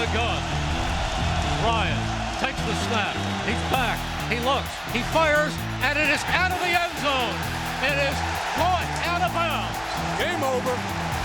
the gun. Ryan takes the snap. He's back. He looks. He fires, and it is out of the end zone. It is caught out of bounds. Game over.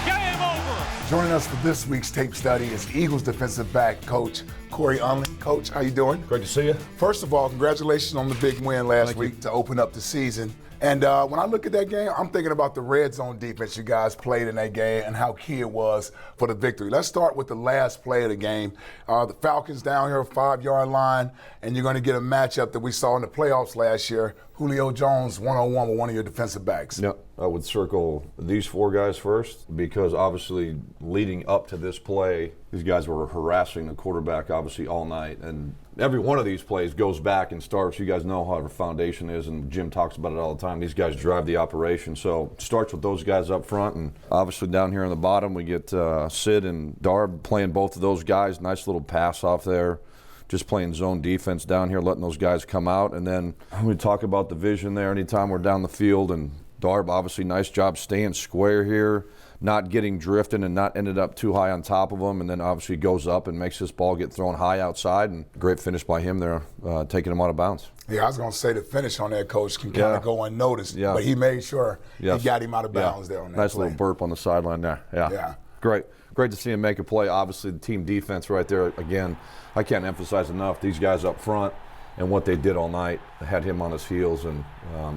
Game over. Joining us for this week's tape study is Eagles defensive back coach Cory Undlin. Coach, how you doing? Great to see you. First of all, congratulations on the big win last week to open up the season. And when I look at that game, I'm thinking about the red zone defense you guys played in that game and how key it was for the victory. Let's start with the last play of the game. The Falcons down here, 5-yard line, and you're going to get a matchup that we saw in the playoffs last year. Julio Jones, one-on-one with one of your defensive backs. Yep, I would circle these four guys first because obviously leading up to this play, these guys were harassing the quarterback obviously all night. And every one of these plays goes back and starts. You guys know how our foundation is, and Jim talks about it all the time. These guys drive the operation. So it starts with those guys up front, and obviously down here on the bottom we get Sid and Darb playing both of those guys. Nice little pass off there. Just playing zone defense down here, letting those guys come out. And then we talk about the vision there anytime we're down the field. And Darb, obviously, nice job staying square here, not getting drifting and not ended up too high on top of him. And then obviously goes up and makes this ball get thrown high outside. And great finish by him there, taking him out of bounds. Yeah, I was going to say the finish on that, Coach, can kind of go unnoticed. But he made sure he got him out of bounds there on that nice play. Little burp on the sideline there. Yeah. Great to see him make a play. Obviously, the team defense right there, again, I can't emphasize enough, these guys up front and what they did all night had him on his heels. And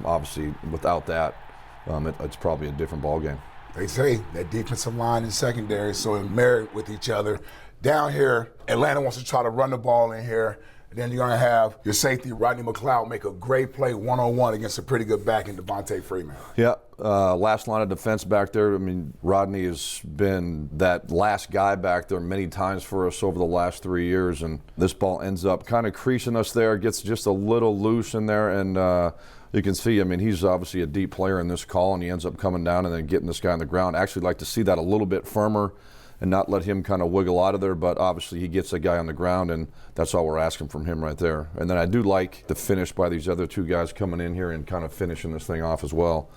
obviously, without that, it's probably a different ball game. They say that defensive line and secondary so married with each other. Down here, Atlanta wants to try to run the ball in here. And then you're going to have your safety, Rodney McLeod, make a great play one-on-one against a pretty good back in Devontae Freeman. Yeah, last line of defense back there. I mean, Rodney has been that last guy back there many times for us over the last 3 years. And this ball ends up kind of creasing us there, gets just a little loose in there. And you can see, I mean, he's obviously a deep player in this call, and he ends up coming down and then getting this guy on the ground. I actually like to see that a little bit firmer and not let him kind of wiggle out of there, but obviously he gets the guy on the ground, and that's all we're asking from him right there. And then I do like the finish by these other two guys coming in here and kind of finishing this thing off as well.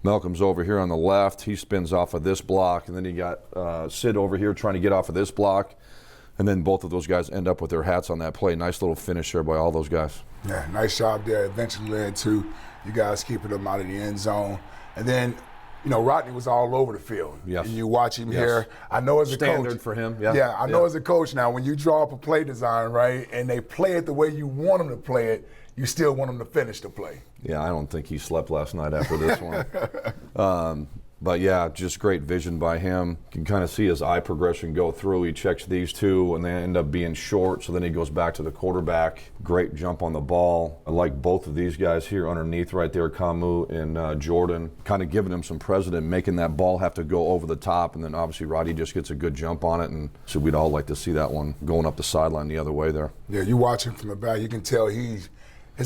Malcolm's over here on the left. He spins off of this block, and then you got Sid over here trying to get off of this block, and then both of those guys end up with their hats on that play. Nice little finish there by all those guys. Yeah, nice job there. Eventually led to you guys keeping them out of the end zone. And then, you know, Rodney was all over the field. Yes. And you watch him here. I know as a coach. Standard for him. I know as a coach now, when you draw up a play design, right, and they play it the way you want them to play it, you still want them to finish the play. Yeah, I don't think he slept last night after this one. But yeah, just great vision by him. You can kind of see his eye progression go through. He checks these two, and they end up being short, so then he goes back to the quarterback. Great jump on the ball. I like both of these guys here underneath right there, Kamu and Jordan, kind of giving him some precedent, making that ball have to go over the top, and then obviously Roddy just gets a good jump on it, and so we'd all like to see that one going up the sideline the other way there. Yeah, you watch him from the back, you can tell his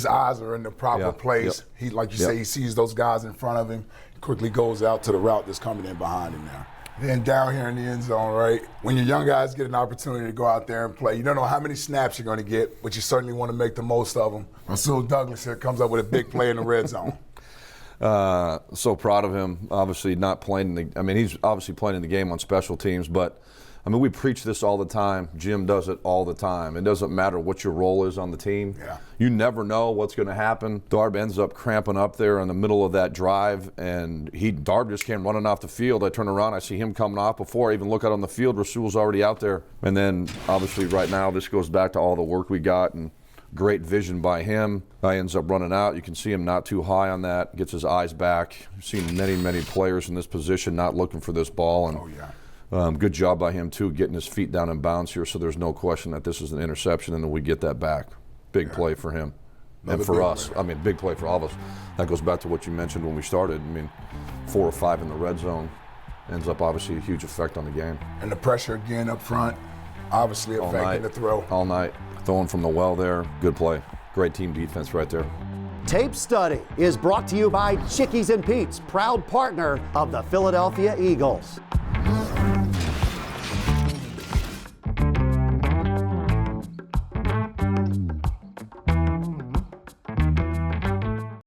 eyes are in the proper place. He, like you say, he sees those guys in front of him, quickly goes out to the route that's coming in behind him now. Then down here in the end zone, right, when your young guys get an opportunity to go out there and play, you don't know how many snaps you're going to get, but you certainly want to make the most of them. Rasul Douglas here comes up with a big play in the red zone. So proud of him, obviously not playing he's obviously playing in the game on special teams, but I mean, we preach this all the time. Jim does it all the time. It doesn't matter what your role is on the team. Yeah. You never know what's going to happen. Darb ends up cramping up there in the middle of that drive, and Darb just came running off the field. I turn around, I see him coming off. Before I even look out on the field, Rasul's already out there. And then, obviously, right now, this goes back to all the work we got and great vision by him. Guy ends up running out. You can see him not too high on that, gets his eyes back. You've seen many players in this position not looking for this ball. And good job by him, too, getting his feet down in bounds here, so there's no question that this is an interception and then we get that back. Big play for him. And for us. Play. I mean, big play for all of us. That goes back to what you mentioned when we started. I mean, 4 or 5 in the red zone ends up obviously a huge effect on the game. And the pressure again up front, obviously affecting the throw. All night. Throwing from the well there. Good play. Great team defense right there. Tape Study is brought to you by Chickies and Pete's, proud partner of the Philadelphia Eagles.